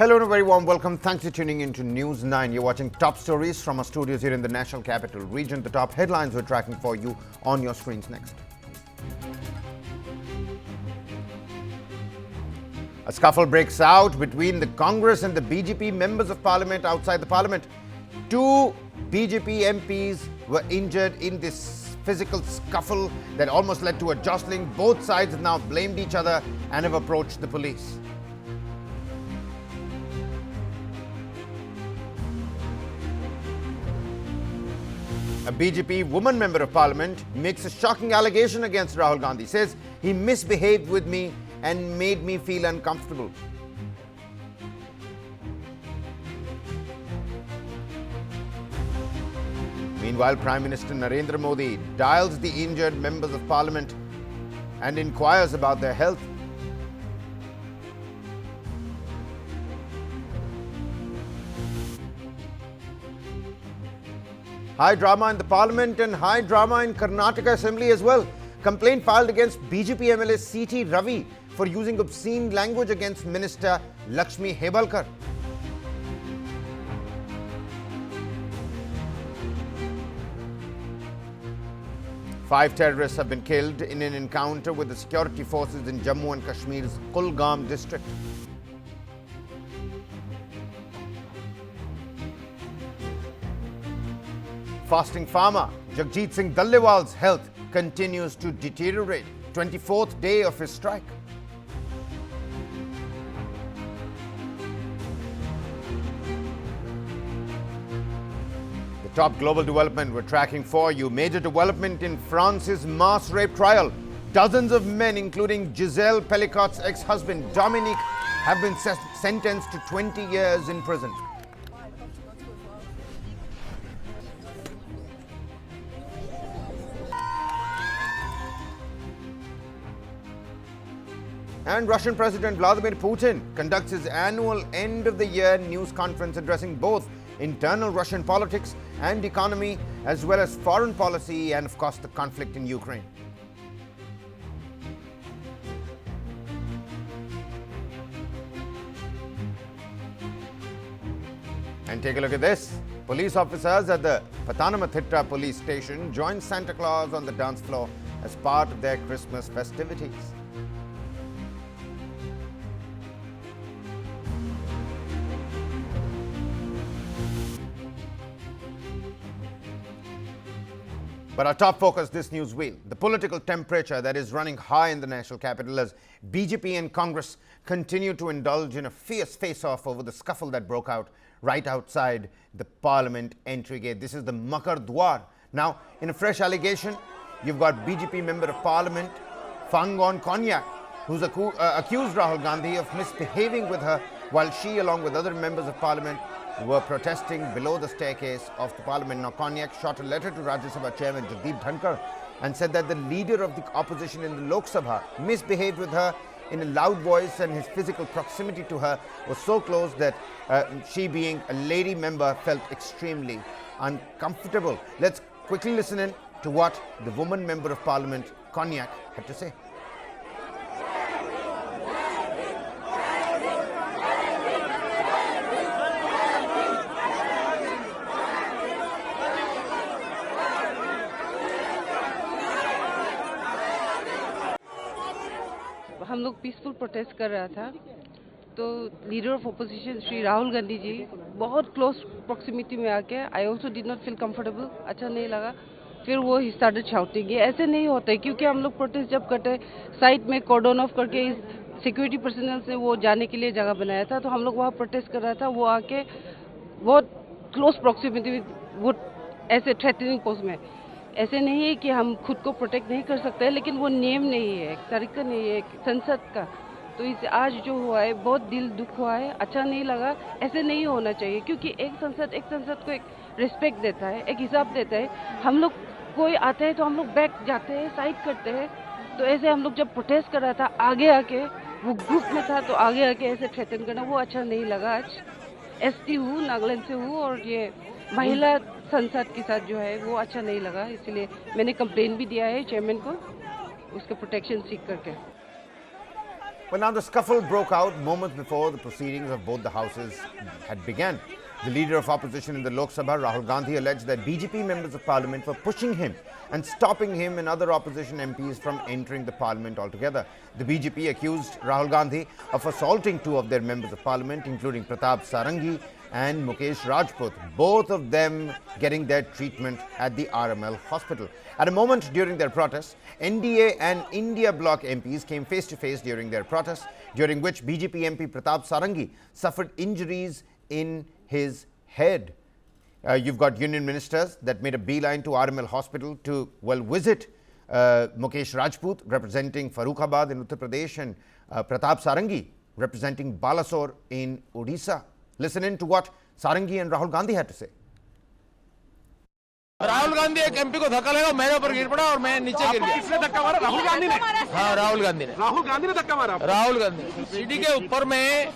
Hello and a very warm welcome. Thanks for tuning in to News 9. You're watching top stories from our studios here in the National Capital Region. The top headlines we're tracking for you on your screens next. A scuffle breaks out between the Congress and the BJP members of Parliament outside the Parliament. Two BJP MPs were injured in this physical scuffle that almost led to a jostling. Both sides have now blamed each other and have approached the police. A BJP woman member of Parliament makes a shocking allegation against Rahul Gandhi. Says he misbehaved with me and made me feel uncomfortable. Meanwhile, Prime Minister Narendra Modi dials the injured members of Parliament and inquires about their health. High drama in the Parliament and high drama in Karnataka Assembly as well. Complaint filed against BJP MLA C.T. Ravi for using obscene language against Minister Lakshmi Hebalkar. Five terrorists have been killed in an encounter with the security forces in Jammu and Kashmir's Kulgam district. Fasting farmer Jagjit Singh Dallewal's health continues to deteriorate. 24th day of his strike. The top global development we're tracking for you. Major development in France's mass rape trial. Dozens of men, including Giselle Pellicot's ex-husband Dominique, have been sentenced to 20 years in prison. And Russian President Vladimir Putin conducts his annual end-of-the-year news conference addressing both internal Russian politics and economy, as well as foreign policy and, of course, the conflict in Ukraine. And take a look at this. Police officers at the Pathanamthitta police station joined Santa Claus on the dance floor as part of their Christmas festivities. But our top focus this news wheel, the political temperature that is running high in the national capital as BJP and Congress continue to indulge in a fierce face-off over the scuffle that broke out right outside the Parliament entry gate. This is the Makar Dwar. Now, in a fresh allegation, you've got BJP Member of Parliament Phangon Konyak, who's accused Rahul Gandhi of misbehaving with her while she, along with other members of Parliament, were protesting below the staircase of the Parliament. Now, Konyak shot a letter to Rajya Sabha Chairman Jagdeep Dhankar and said that the leader of the opposition in the Lok Sabha misbehaved with her in a loud voice, and his physical proximity to her was so close that she, being a lady member, felt extremely uncomfortable. Let's quickly listen in to what the woman member of Parliament, Konyak, had to say. हम लोग peaceful protest कर रहा था तो leader of opposition Shri Rahul Gandhi ji बहुत close proximity में आके I also did not feel comfortable, अच्छा नहीं लगा। फिर वो ही स्टार्टेड शाउटिंग। ये ऐसे नहीं होता है, क्योंकि हम लोग प्रोटेस्ट जब करते साइड में कॉर्डन ऑफ करके सिक्योरिटी पर्सनल से वो जाने के लिए जगह बनाया था, तो हम लोग वहाँ प्रोटेस्ट कर रहा था। वो आके बहुत क्लोज प्रॉक्सिमिटी में वो ऐसे थ्रेटनिंग पोस्ट में, ऐसे नहीं है कि हम खुद को प्रोटेक्ट नहीं कर सकते, लेकिन वो नियम नहीं है, एक तरीका नहीं है संसद का। तो इस आज जो हुआ है बहुत दिल दुख हुआ है, अच्छा नहीं लगा। ऐसे नहीं होना चाहिए, क्योंकि एक संसद को एक रिस्पेक्ट देता है, एक हिसाब देता है। हम लोग कोई आता है तो हम लोग बैक जाते हैं, साइड करते हैं। तो ऐसे हम लोग जब प्रोटेस्ट कर रहा था आगे आके, वो ग्रुप में था तो आगे आके ऐसे थ्रेटन करना वो अच्छा नहीं लगा। आज एसटी हूँ, नागालैंड से हूँ, और ये महिला संसद के साथ जो है वो अच्छा नहीं लगा, इसलिए मैंने कंप्लेन भी दिया है चेयरमैन को, उसके प्रोटेक्शन सीख करके। Well, now the scuffle broke out moments before the proceedings of both the houses had begun. The leader of opposition in the Lok Sabha, Rahul Gandhi, alleged that BJP members of parliament were pushing him and stopping him and other opposition MPs from entering the parliament altogether. The BJP accused Rahul Gandhi of assaulting two of their members of parliament, including Pratap Sarangi and Mukesh Rajput, both of them getting their treatment at the RML hospital. At a moment during their protests, NDA and India Bloc MPs came face to face during their protests, during which BJP MP Pratap Sarangi suffered injuries in his head. You've got union ministers that made a beeline to RML hospital to, well, visit Mukesh Rajput representing Farrukhabad in Uttar Pradesh and Pratap Sarangi representing Balasore in Odisha. Listen in to what Sarangi and Rahul Gandhi had to say. Rahul Gandhi एक MP को धक्का लगा, मेरे ऊपर गिर पड़ा और मैं नीचे गिर गया। किसने धक्का मारा? राहुल गांधी ने? हाँ, राहुल गांधी ने। राहुल गांधी ने धक्का मारा? राहुल गांधी सीढ़ी के ऊपर में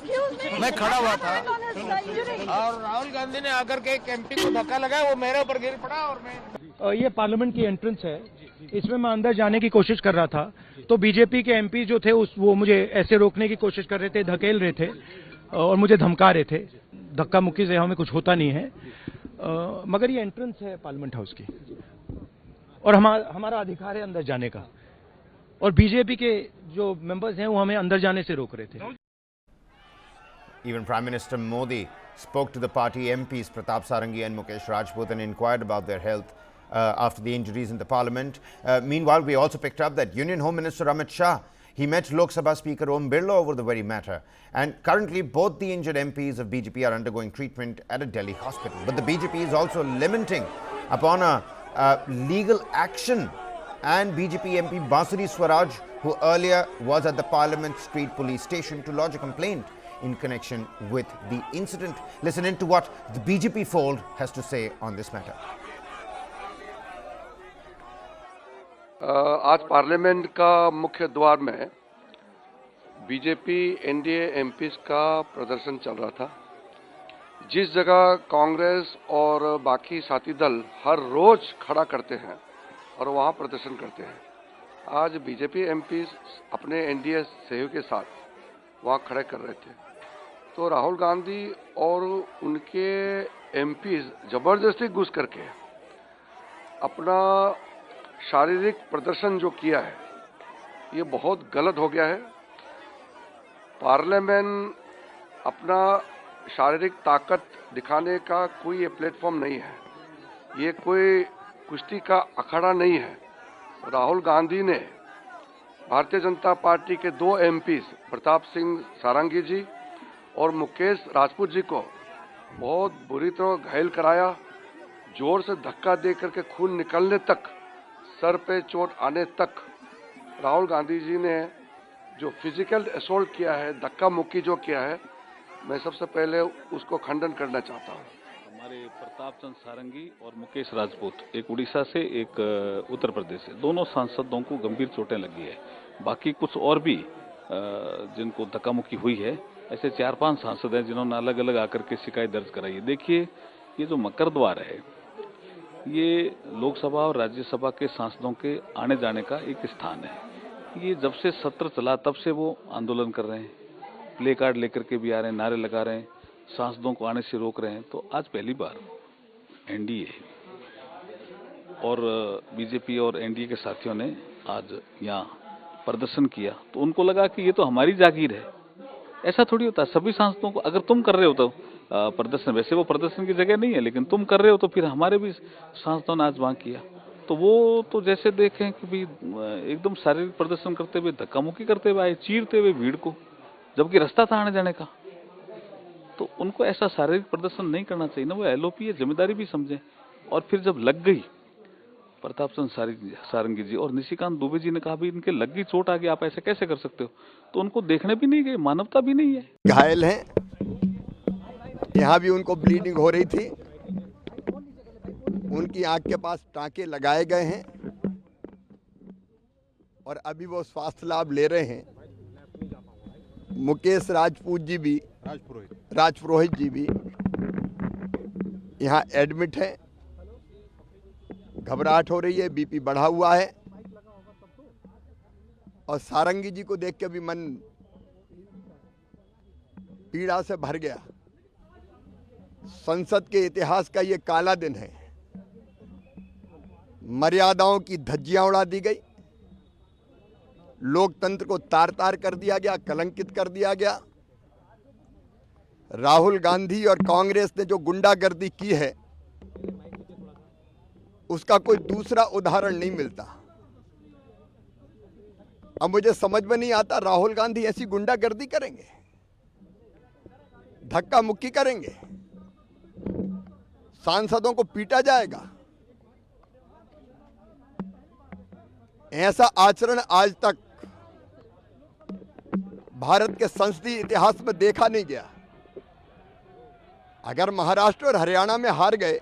मैं खड़ा हुआ था और राहुल गांधी ने आकर के एक एमपी को धक्का लगाया, वो मेरे ऊपर गिर पड़ा और मैं। ये पार्लियामेंट की एंट्रेंस है, इसमें मैं अंदर जाने की कोशिश कर रहा था तो बीजेपी के एमपी जो थे वो मुझे ऐसे रोकने की कोशिश कर रहे थे, धकेल रहे थे और मुझे धमका रहे थे। धक्का मुक्की से हमें कुछ होता नहीं है, मगर ये एंट्रेंस है पार्लियामेंट हाउस की और हमारा अधिकार है अंदर जाने का, और बीजेपी के जो मेंबर्स हैं वो हमें अंदर जाने से रोक रहे थे। Even Prime Minister Modi spoke to the party MPs Pratap Sarangi and Mukesh Rajput and inquired about their health after the injuries in the parliament. Meanwhile, we also picked up that Union Home Minister Amit Shah, he met Lok Sabha Speaker Om Birla over the very matter. And currently, both the injured MPs of BJP are undergoing treatment at a Delhi hospital. But the BJP is also lamenting upon a legal action. And BJP MP Basuri Swaraj, who earlier was at the Parliament Street Police Station to lodge a complaint in connection with the incident. Listen in to what the BJP fold has to say on this matter. आज parliament का मुख्य द्वार में BJP NDA MPs का प्रदर्शन चल रहा था। जिस जगह कांग्रेस और बाकी साथी दल हर रोज खड़ा करते हैं और वहां प्रदर्शन करते हैं, आज बीजेपी एमपीज अपने एनडीए सहयोग के साथ वहां खड़े कर रहे थे। तो राहुल गांधी और उनके एमपीज जबरदस्ती घुस करके अपना शारीरिक प्रदर्शन जो किया है, ये बहुत गलत हो गया है। पार्लियामेंट अपना शारीरिक ताकत दिखाने का कोई ये प्लेटफॉर्म नहीं है, ये कोई कुश्ती का अखाड़ा नहीं है। राहुल गांधी ने भारतीय जनता पार्टी के दो एमपीज प्रताप सिंह सारंगी जी और मुकेश राजपूत जी को बहुत बुरी तरह घायल कराया, जोर से धक्का दे करके खून निकलने तक, सर पे चोट आने तक राहुल गांधी जी ने जो फिजिकल असॉल्ट किया है, धक्का मुक्की जो किया है, मैं सबसे पहले उसको खंडन करना चाहता हूँ। हमारे प्रताप चंद सारंगी और मुकेश राजपूत, एक उड़ीसा से एक उत्तर प्रदेश से, दोनों सांसदों को गंभीर चोटें लगी है। बाकी कुछ और भी जिनको धक्का मुक्की हुई है, ऐसे 4-5 सांसद हैं जिन्होंने अलग अलग आकर के शिकायत दर्ज कराई है। देखिए, ये जो मकर द्वार है, ये लोकसभा और राज्यसभा के सांसदों के आने जाने का एक स्थान है। ये जब से सत्र चला तब से वो आंदोलन कर रहे हैं, प्ले कार्ड लेकर के भी आ रहे हैं, नारे लगा रहे हैं, सांसदों को आने से रोक रहे हैं। तो आज पहली बार एनडीए और बीजेपी और एनडीए के साथियों ने आज यहाँ प्रदर्शन किया, तो उनको लगा कि ये तो हमारी जागीर है। ऐसा थोड़ी होता है, सभी सांसदों को, अगर तुम कर रहे हो तो प्रदर्शन, वैसे वो प्रदर्शन की जगह नहीं है, लेकिन तुम कर रहे हो तो फिर हमारे भी सांसदों ने आज वहां किया। तो वो तो जैसे देखें कि भी एकदम शारीरिक प्रदर्शन करते हुए, धक्का मुक्की करते हुए आए, चीरते हुए भीड़ को, जबकि रास्ता था आने जाने का। तो उनको ऐसा शारीरिक प्रदर्शन नहीं करना चाहिए ना, वो एलओपी है, जिम्मेदारी भी समझें। और फिर जब लग गई, प्रताप चंद सारंगी जी और निशिकांत दुबे जी ने कहा भी इनके लग गई चोट आ गई, आप ऐसे कैसे कर सकते हो, तो उनको देखने भी नहीं गए, मानवता भी नहीं है। घायल हैं, यहाँ भी उनको ब्लीडिंग हो रही थी, उनकी आंख के पास टांके लगाए गए हैं और अभी वो स्वास्थ्य लाभ ले रहे हैं। मुकेश राजपूत जी भी, राजपुरोहित जी भी यहाँ एडमिट है, घबराहट हो रही है, बीपी बढ़ा हुआ है और सारंगी जी को देख के भी मन पीड़ा से भर गया। संसद के इतिहास का ये काला दिन है। मर्यादाओं की धज्जियां उड़ा दी गई, लोकतंत्र को तार तार कर दिया गया, कलंकित कर दिया गया। राहुल गांधी और कांग्रेस ने जो गुंडागर्दी की है उसका कोई दूसरा उदाहरण नहीं मिलता। अब मुझे समझ में नहीं आता, राहुल गांधी ऐसी गुंडागर्दी करेंगे, धक्का मुक्की करेंगे, सांसदों को पीटा जाएगा? ऐसा आचरण आज तक भारत के संसदीय इतिहास में देखा नहीं गया। अगर महाराष्ट्र और हरियाणा में हार गए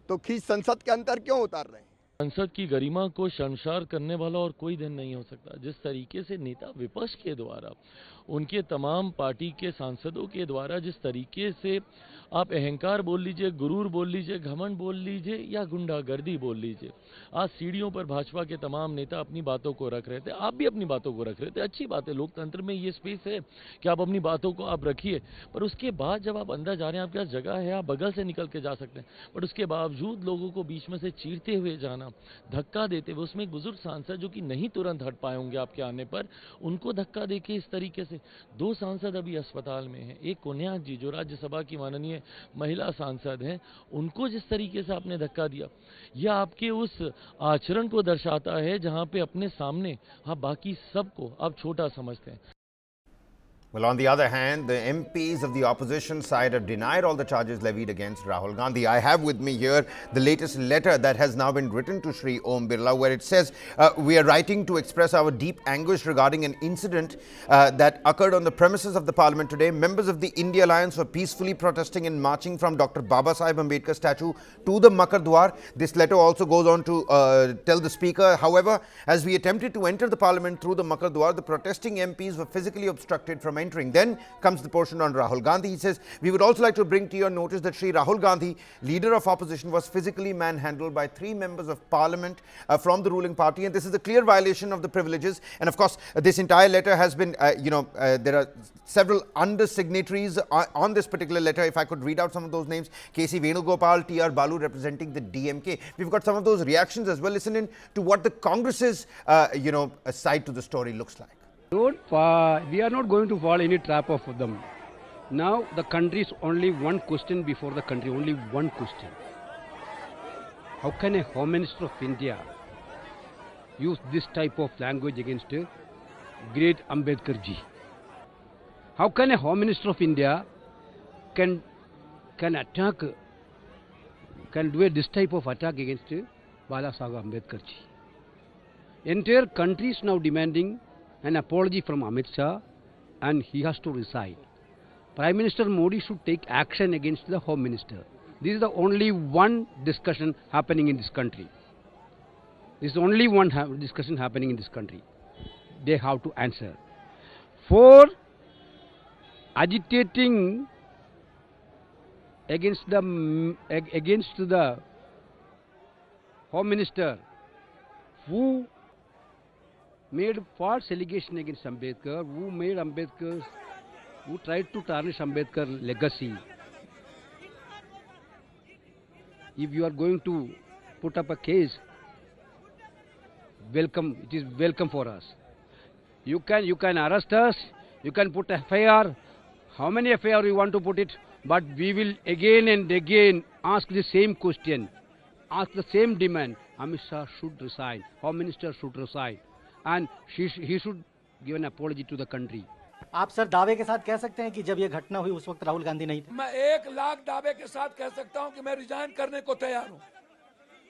तो खींच संसद के अंदर क्यों उतार रहे हैं? संसद की गरिमा को शर्मसार करने वाला और कोई दिन नहीं हो सकता। जिस तरीके से नेता विपक्ष के द्वारा, उनके तमाम पार्टी के सांसदों के द्वारा जिस तरीके से आप अहंकार बोल लीजिए, गुरूर बोल लीजिए, घमंड बोल लीजिए या गुंडागर्दी बोल लीजिए, आज सीढ़ियों पर भाजपा के तमाम नेता अपनी बातों को रख रहे थे। आप भी अपनी बातों को रख रहे थे, अच्छी बात है, लोकतंत्र में ये स्पेस है कि आप अपनी बातों को आप रखिए। पर उसके बाद जब आप अंदर जा रहे हैं, आपके पास जगह है, आप बगल से निकल के जा सकते हैं, बट उसके बावजूद लोगों को बीच में से चीरते हुए जाना, धक्का देते हुए, उसमें एक बुजुर्ग सांसद जो कि नहीं तुरंत हट पाए होंगे आपके आने पर, उनको धक्का देके इस तरीके से। 2 सांसद अभी अस्पताल में हैं, एक कोन्याक जी जो राज्यसभा की माननीय महिला सांसद हैं, उनको जिस तरीके से आपने धक्का दिया, यह आपके उस आचरण को दर्शाता है जहां पे अपने सामने आप बाकी सबको आप छोटा समझते हैं। Well, on the other hand, the MPs of the opposition side have denied all the charges levied against Rahul Gandhi. I have with me here the latest letter that has now been written to Shri Om Birla, where it says, we are writing to express our deep anguish regarding an incident that occurred on the premises of the Parliament today. Members of the India Alliance were peacefully protesting and marching from Dr. Baba Sahib Ambedkar statue to the Makar Dwar. This letter also goes on to tell the Speaker, however, as we attempted to enter the Parliament through the Makar Dwar, the protesting MPs were physically obstructed from entering. Then comes the portion on Rahul Gandhi. He says, we would also like to bring to your notice that Shri Rahul Gandhi, leader of opposition, was physically manhandled by 3 members of parliament from the ruling party, and this is a clear violation of the privileges. And of course, this entire letter has been, there are several under-signatories on this particular letter. If I could read out some of those names: K.C. Venugopal, T.R. Balu representing the DMK. We've got some of those reactions as well. Listen in to what the Congress's, side to the story looks like. We are not going to fall any trap of them. Now the country is only one question before the country, only one question. How can a Home Minister of India use this type of language against great Ambedkar ji? How can a Home Minister of India can attack, can do this type of attack against Bala Sahib Ambedkar ji? Entire country is now demanding an apology from Amit Shah, and he has to resign. Prime Minister Modi should take action against the Home Minister. This is the only one discussion happening in this country. This is only one discussion happening in this country. They have to answer. For agitating against the Home Minister who made false allegation against Ambedkar, who tried to tarnish Ambedkar's legacy. If you are going to put up a case, welcome, it is welcome for us. You can arrest us, you can put FIR, how many FIR you want to put it, but we will again and again ask the same question, ask the same demand. Amit Shah should resign, Home Minister should resign, and he should give an apology to the country. आप sir दावे के साथ कह सकते हैं कि जब ये घटना हुई उस वक्त राहुल गांधी नहीं थे? मैं 1 लाख दावे के साथ कह सकता हूं कि मैं रिजाइन करने को तैयार हूं।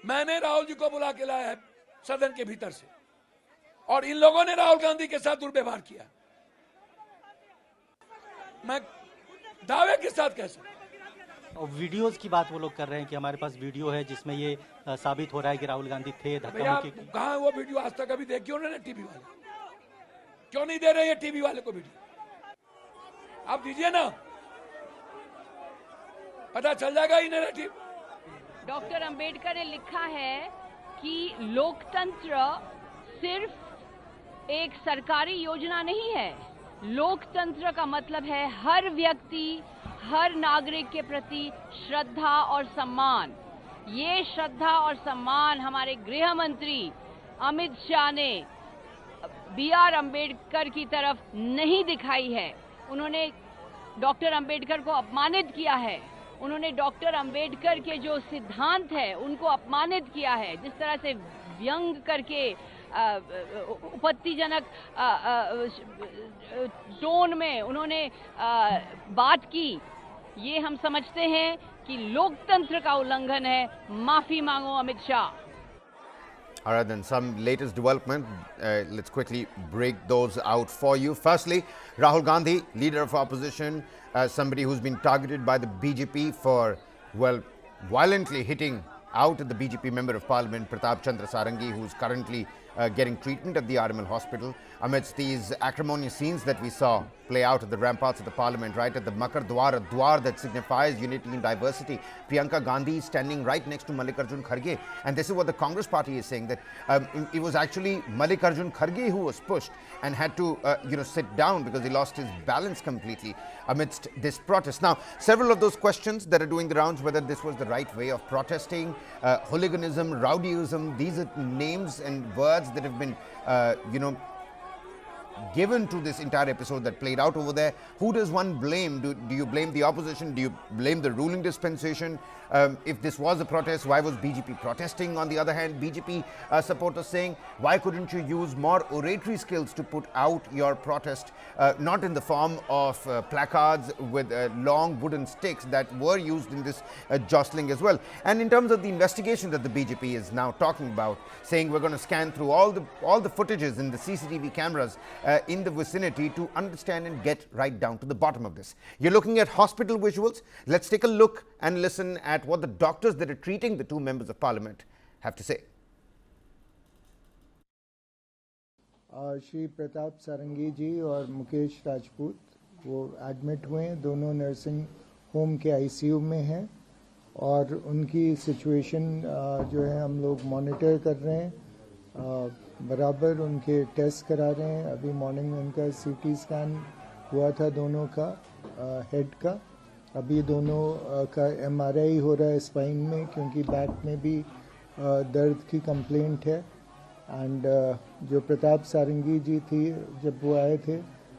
मैंने राहुल जी को बुला के लाया है सदन के भीतर से, और इन लोगों ने राहुल गांधी के साथ दुर्व्यवहार किया। मैं दावे के साथ कह सकता हूं। और वीडियोस की बात वो लोग कर रहे हैं कि हमारे पास वीडियो है जिसमें ये साबित हो रहा है कि राहुल गांधी थे धक्का-मुक्की। कहां है वो वीडियो? आज तक अभी देखी उन्होंने टीवी वाले? क्यों नहीं दे रहे ये टीवी वाले को वीडियो? आप दीजिए ना, पता चल जाएगा ही नैरेटिव। डॉक्टर अंबेडकर ने लिखा है कि लोकतंत्र सिर्फ एक सरकारी योजना नहीं है, लोकतंत्र का मतलब है हर व्यक्ति, हर नागरिक के प्रति श्रद्धा और सम्मान। ये श्रद्धा और सम्मान हमारे गृह मंत्री अमित शाह ने B.R. अम्बेडकर की तरफ नहीं दिखाई है। उन्होंने डॉक्टर अम्बेडकर को अपमानित किया है। उन्होंने डॉक्टर अम्बेडकर के जो सिद्धांत है उनको अपमानित किया है। जिस तरह से व्यंग करके उपत्तिजनक टोन में उन्होंने बात की, ये हम समझते हैं कि लोकतंत्र का उल्लंघन है। माफी मांगो Amit Shah. All right, then some latest development. Let's quickly break those out for you. Firstly, Rahul Gandhi, leader of opposition, somebody who's been targeted by the BJP for, well, violently hitting out at the BJP member of parliament, Pratap Chandra Sarangi, who's currently getting treatment at the RML hospital. Amidst these acrimonious scenes that we saw play out at the ramparts of the parliament, right at the Makar Dwar, a dwar that signifies unity in diversity. Priyanka Gandhi is standing right next to Mallikarjun Kharge, and this is what the Congress party is saying, that it was actually Mallikarjun Kharge who was pushed and had to sit down because he lost his balance completely amidst this protest. Now, several of those questions that are doing the rounds, whether this was the right way of protesting, hooliganism, rowdyism, these are names and words that have been given to this entire episode that played out over there. Who does one blame? Do you blame the opposition? Do you blame the ruling dispensation? If this was a protest, why was BJP protesting? On the other hand, BJP supporters saying, why couldn't you use more oratory skills to put out your protest, not in the form of placards with long wooden sticks that were used in this jostling as well. And in terms of the investigation that the BJP is now talking about, saying we're going to scan through all the footages in the CCTV cameras in the vicinity to understand and get right down to the bottom of this. You're looking at hospital visuals. Let's take a look and listen at what the doctors that are treating the two members of parliament have to say. Shri Pratap Sarangi जी और मुकेश राजपूत वो admit हुए हैं, दोनों nursing home के ICU में हैं और उनकी सिचुएशन जो है हम लोग मॉनिटर कर रहे हैं, बराबर उनके टेस्ट करा रहे हैं। अभी मॉर्निंग में उनका सीटी स्कैन हुआ था दोनों का हेड का, अभी दोनों का एमआरआई हो रहा है स्पाइन में, क्योंकि बैक में भी दर्द की कंप्लेंट है। एंड जो प्रताप सारंगी जी थी, जब वो आए थे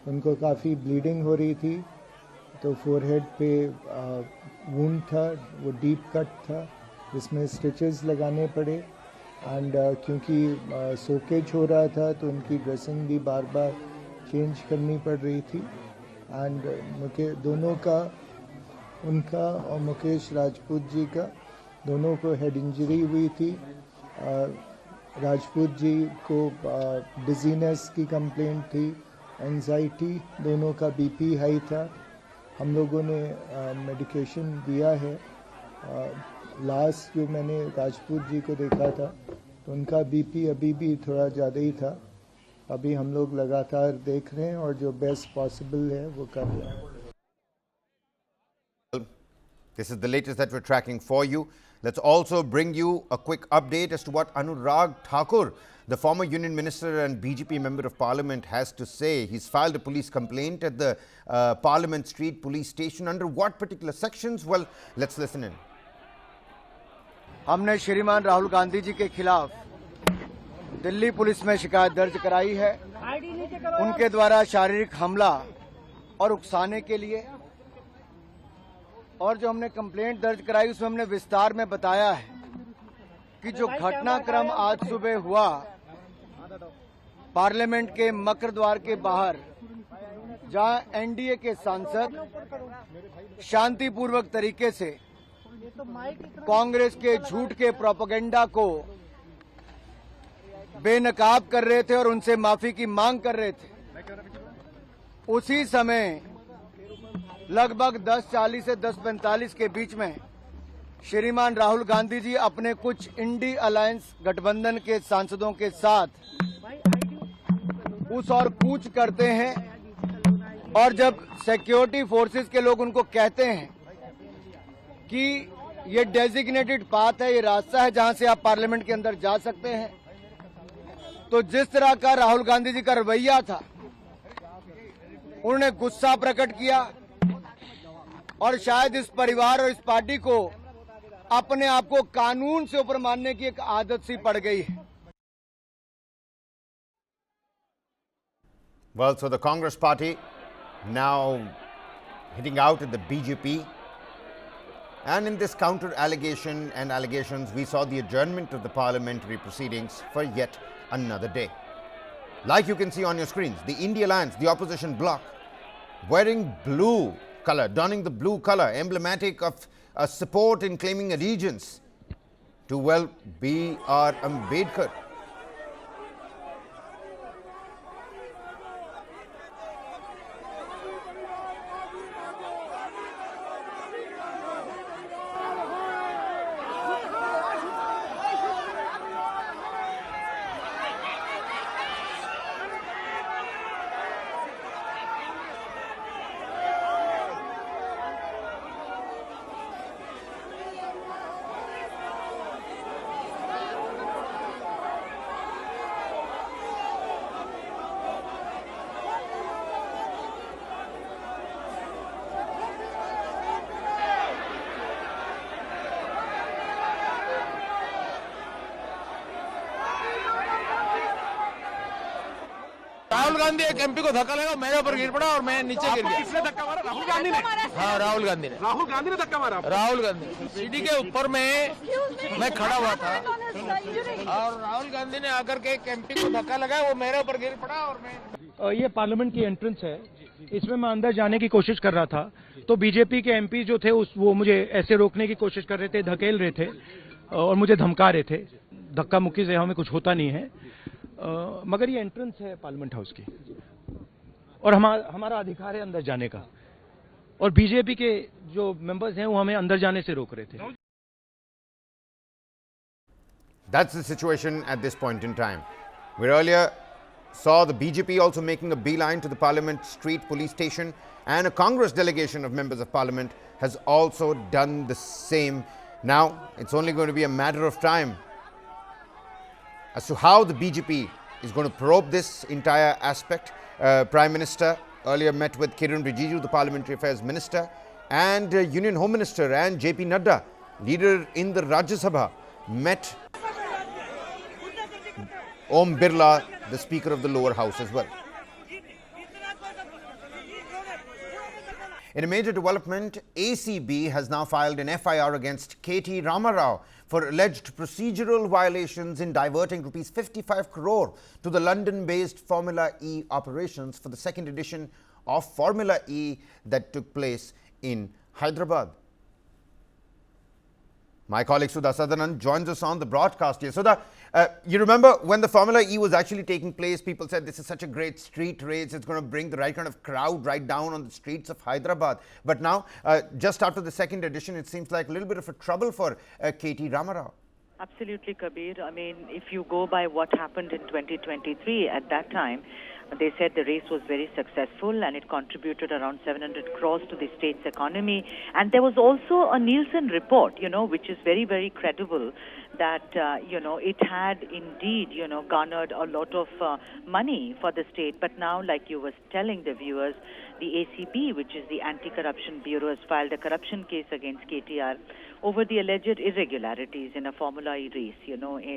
उनको काफ़ी ब्लीडिंग हो रही थी, तो फोरहेड पे वुंड था, वो डीप कट था जिसमें स्टिचेस लगाने पड़े। एंड क्योंकि सोकेज हो रहा था तो उनकी ड्रेसिंग भी बार बार चेंज करनी पड़ रही थी। एंड दोनों का, उनका और मुकेश राजपूत जी का, दोनों को हेड इंजरी हुई थी। राजपूत जी को डिजीनेस की कंप्लेंट थी, एंजाइटी, दोनों का बीपी हाई था। हम लोगों ने मेडिकेशन दिया है। लास्ट जो मैंने राजपूत जी को देखा था तो उनका बीपी अभी भी थोड़ा ज़्यादा ही था। अभी हम लोग लगातार देख रहे हैं और जो बेस्ट पॉसिबल है वो कर रहे हैं। This is the latest that we're tracking for you. Let's also bring you a quick update as to what Anurag Thakur, the former Union Minister and BJP Member of Parliament, has to say. He's filed a police complaint at the Parliament Street Police Station. Under what particular sections? Well, let's listen in. हमने श्रीमान राहुल गांधी जी के खिलाफ Delhi police में शिकायत दर्ज कराई है, उनके द्वारा शारीरिक हमला और उकसाने के लिए। और जो हमने कंप्लेंट दर्ज कराई उसमें हमने विस्तार में बताया है कि जो घटनाक्रम आज सुबह हुआ पार्लियामेंट के मकर द्वार के बाहर, जहां एनडीए के सांसद शांतिपूर्वक तरीके से कांग्रेस के झूठ के प्रोपेगेंडा को बेनकाब कर रहे थे और उनसे माफी की मांग कर रहे थे, उसी समय लगभग 10:40 से 10:45 के बीच में श्रीमान राहुल गांधी जी अपने कुछ इंडी अलायंस गठबंधन के सांसदों के साथ उस और कूच करते हैं। और जब सिक्योरिटी फोर्सेस के लोग उनको कहते हैं कि ये डेजिग्नेटेड पाथ है, ये रास्ता है जहां से आप पार्लियामेंट के अंदर जा सकते हैं, तो जिस तरह का राहुल गांधी जी का रवैया था उन्होंने गुस्सा प्रकट किया और शायद इस परिवार और इस पार्टी को अपने आप को कानून से ऊपर मानने की एक आदत सी पड़ गई है। Well, so the Congress party now hitting out at the BJP. And in this counter allegation and allegations, we saw the adjournment of the parliamentary proceedings for yet another day. Like you can see on your screens, the India Alliance, the opposition bloc, wearing blue color, donning the blue color, emblematic of support in claiming allegiance to, well, B.R. Ambedkar. Rahul Gandhi एक MP को धक्का लगा, मेरे ऊपर गिर पड़ा और मैं नीचे गिर गया। किसने धक्का मारा? राहुल गांधी ने? हाँ, राहुल गांधी ने। राहुल गांधी ने धक्का मारा? राहुल गांधी। सीढ़ी के ऊपर में मैं खड़ा हुआ था और राहुल गांधी ने आकर के एक एमपी को धक्का लगाया, वो मेरे ऊपर गिर पड़ा और मैं। ये पार्लियामेंट की एंट्रेंस है, इसमें मैं अंदर जाने की कोशिश कर रहा था तो बीजेपी के एमपी जो थे वो मुझे ऐसे रोकने की कोशिश कर रहे थे, धकेल रहे थे और मुझे धमका रहे थे। धक्का मुक्की से हमें कुछ होता नहीं है, मगर ये एंट्रेंस है पार्लियामेंट हाउस की और हमारा अधिकार है अंदर जाने का, और बीजेपी के जो मेंबर्स हैं वो हमें अंदर जाने से रोक रहे थे। That's the situation at this point in time. We earlier saw the BJP also making a beeline to the Parliament Street police station, and a Congress delegation of members of Parliament has also done the same. Now, it's only going to be a matter of time as to how the BJP is going to probe this entire aspect. Prime Minister earlier met with Kiran Rijiju, the Parliamentary Affairs Minister, and Union Home Minister, and JP Nadda, leader in the Rajya Sabha, met Om Birla, the Speaker of the lower house as well. In a major development, ACB has now filed an FIR against KT Ramarao for alleged procedural violations in diverting Rs 55 crore to the London-based Formula E operations for the second edition of Formula E that took place in Hyderabad. My colleague Sudha Sadanand joins us on the broadcast here. Sudha, you remember when the Formula E was actually taking place, people said this is such a great street race, it's going to bring the right kind of crowd right down on the streets of Hyderabad. But now, just after the second edition, it seems like a little bit of a trouble for KT Ramarao. Absolutely, Kabir. I mean, if you go by what happened in 2023, at that time, they said the race was very successful and it contributed around 700 crores to the state's economy. And there was also a Nielsen report, which is very, very credible, that, it had indeed, garnered a lot of money for the state. But now, like you were telling the viewers, the ACB, which is the Anti-Corruption Bureau, has filed a corruption case against KTR over the alleged irregularities in a Formula E race,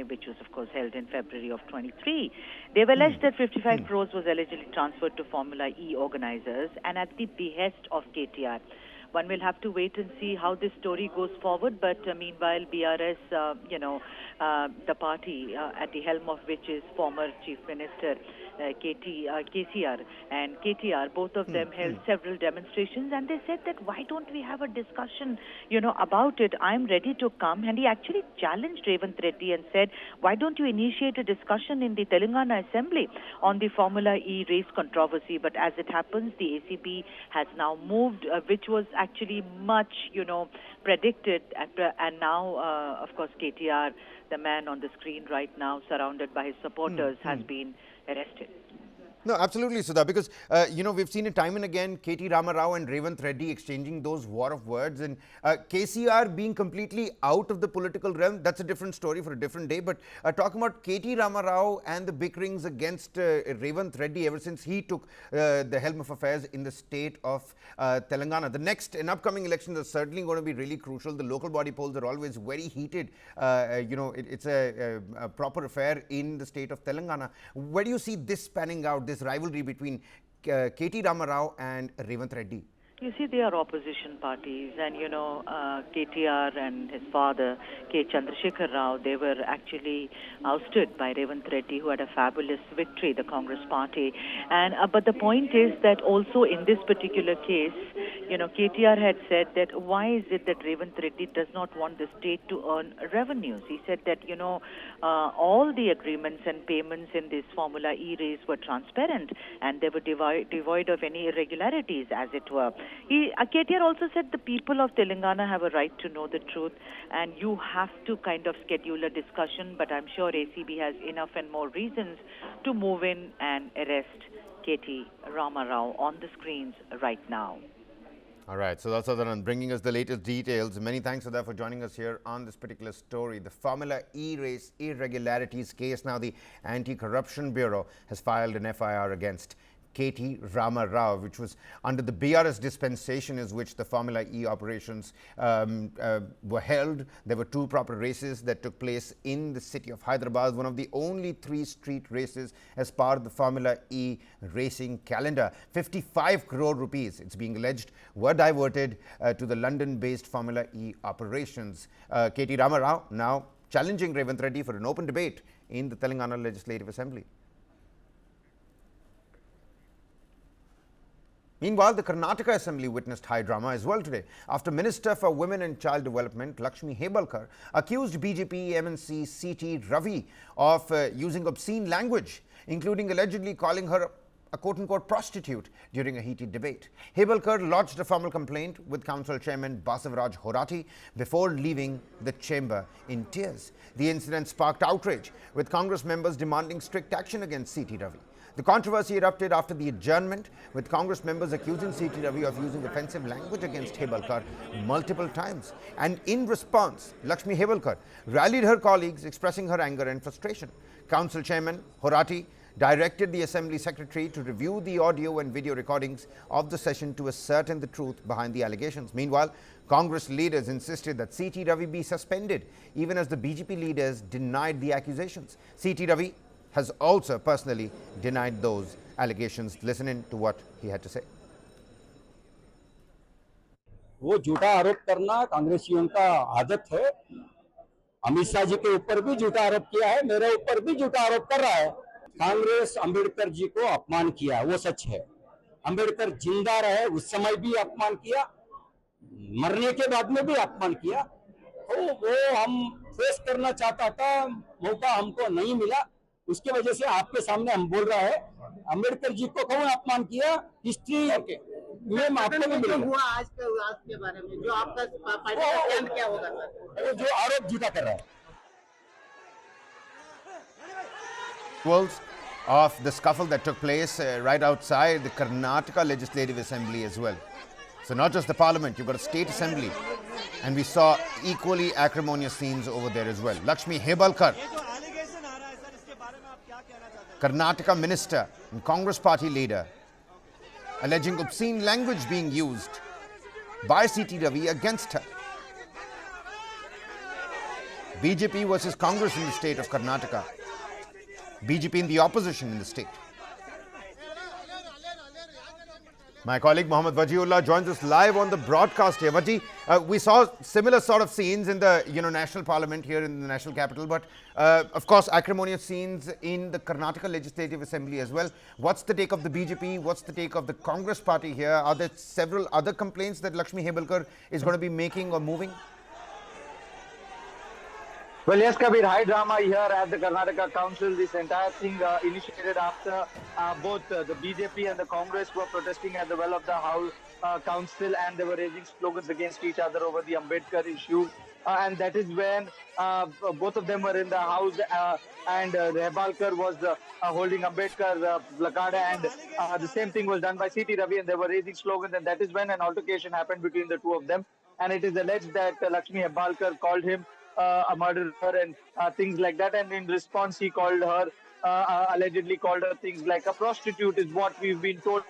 which was, of course, held in February of 23. They've alleged that 55 crores was allegedly transferred to Formula E organizers and at the behest of KTR. One will have to wait and see how this story goes forward, but meanwhile, BRS, the party at the helm of which is former Chief Minister KCR and KTR, both of them held several demonstrations, and they said that why don't we have a discussion, about it? I'm ready to come. And he actually challenged Revanth Reddy and said, why don't you initiate a discussion in the Telangana Assembly on the Formula E race controversy? But as it happens, the ACB has now moved, which was actually much, predicted. And now, of course, KTR, the man on the screen right now, surrounded by his supporters, has been arrested. No, absolutely, Sudha, because, we've seen it time and again, K.T. Rama Rao and Revanth Reddy exchanging those war of words, and KCR being completely out of the political realm, that's a different story for a different day. But talking about K.T. Rama Rao and the bickerings against Revanth Reddy ever since he took the helm of affairs in the state of Telangana. The next and upcoming elections are certainly going to be really crucial. The local body polls are always very heated. It's a proper affair in the state of Telangana. Where do you see this panning out, this rivalry between K.T. Rama Rao and Revanth Reddy? You see, they are opposition parties, and KTR and his father, K. Chandrasekhar Rao, they were actually ousted by Revanth Reddy, who had a fabulous victory, the Congress party. And but the point is that also in this particular case, KTR had said that why is it that Revanth Reddy does not want the state to earn revenues? He said that all the agreements and payments in this Formula E race were transparent and they were devoid of any irregularities, as it were. KTR also said the people of Telangana have a right to know the truth, and you have to kind of schedule a discussion, but I'm sure ACB has enough and more reasons to move in and arrest K.T. Rama Rao on the screens right now. All right, so that's Sadanan bringing us the latest details. Many thanks, Sada, for joining us here on this particular story. The Formula E race irregularities case. Now the Anti-Corruption Bureau has filed an FIR against K.T. Rama Rao, which was under the BRS dispensation is which the Formula E operations were held. There were 2 proper races that took place in the city of Hyderabad, one of the only 3 street races as part of the Formula E racing calendar. 55 crore rupees, it's being alleged, were diverted to the London-based Formula E operations. K.T. Rama Rao now challenging Revanth Reddy for an open debate in the Telangana Legislative Assembly. Meanwhile, the Karnataka Assembly witnessed high drama as well today after Minister for Women and Child Development Lakshmi Hebbalkar accused BJP MNC C.T. Ravi of using obscene language, including allegedly calling her a quote-unquote prostitute during a heated debate. Hebbalkar lodged a formal complaint with Council Chairman Basavaraj Horati before leaving the chamber in tears. The incident sparked outrage, with Congress members demanding strict action against C.T. Ravi. The controversy erupted after the adjournment, with Congress members accusing C.T. Ravi of using offensive language against Hebbalkar multiple times. And in response, Lakshmi Hebbalkar rallied her colleagues, expressing her anger and frustration. Council Chairman Horati directed the Assembly Secretary to review the audio and video recordings of the session to ascertain the truth behind the allegations. Meanwhile, Congress leaders insisted that C.T. Ravi be suspended, even as the BJP leaders denied the accusations. C.T. Ravi has also personally denied those allegations. Listen in to what he had to say. वो झूठा आरोप करना कांग्रेसियों का आदत है। अमित शाह जी के ऊपर भी झूठा आरोप किया है, मेरे ऊपर भी झूठा आरोप कर रहा है। कांग्रेस अंबेडकर जी को अपमान किया, वो सच है। अंबेडकर जिंदा रहे उस समय भी अपमान किया, मरने के बाद में भी अपमान किया। तो वो हम फेस करना चाहता था, मौका हमको नहीं मिला, उसके वजह से आपके सामने हम बोल रहा है। अंबेडकर जी को कौन अपमान किया, हिस्ट्री में आपको भी मिलेगा। हुआ आज के बारे में जो आपका पार्टी का स्टैंड क्या होगा सर? वो जो आरोप झूठा कर रहा है। Of the scuffle that took place right outside the Karnataka Legislative Assembly as well. So not just the Parliament, you've got a state assembly, and we saw equally acrimonious scenes over there as well. Lakshmi Hebbalkar, Karnataka minister and Congress party leader, alleging obscene language being used by C.T. Ravi against her. BJP versus Congress in the state of Karnataka. BJP in the opposition in the state. My colleague Mohammad Wajiullah joins us live on the broadcast here. Waji, we saw similar sort of scenes in the National Parliament here in the National Capital, but of course acrimonious scenes in the Karnataka Legislative Assembly as well. What's the take of the BJP? What's the take of the Congress party here? Are there several other complaints that Lakshmi Hebbalkar is going to be making or moving? Well, yes, Kabir, high drama here at the Karnataka Council. This entire thing initiated after both the BJP and the Congress were protesting at the well of the House council, and they were raising slogans against each other over the Ambedkar issue. And that is when both of them were in the house, and Rehbalkar was holding Ambedkar placard, and the same thing was done by C.T. Ravi, and they were raising slogans, and that is when an altercation happened between the two of them. And it is alleged that Lakshmi Hebbalkar called him a murderer and things like that, and in response he called her, allegedly called her things like a prostitute, is what we've been told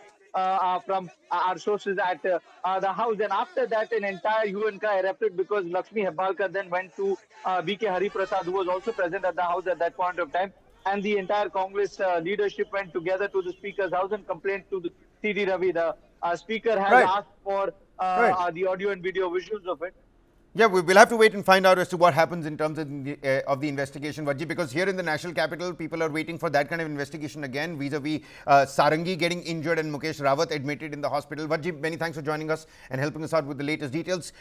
from our sources at the house. And after that, an entire UNCA erupted, because Lakshmi Hebbalkar then went to B.K. Hariprasad, who was also present at the house at that point of time, and the entire Congress leadership went together to the Speaker's house and complained to the C.T. Ravi. The Speaker has asked for the audio and video visuals of it. Yeah, we will have to wait and find out as to what happens in terms of the investigation, Vajji, because here in the national capital, people are waiting for that kind of investigation again, vis-a-vis Sarangi getting injured and Mukesh Rawat admitted in the hospital. Vajji, many thanks for joining us and helping us out with the latest details.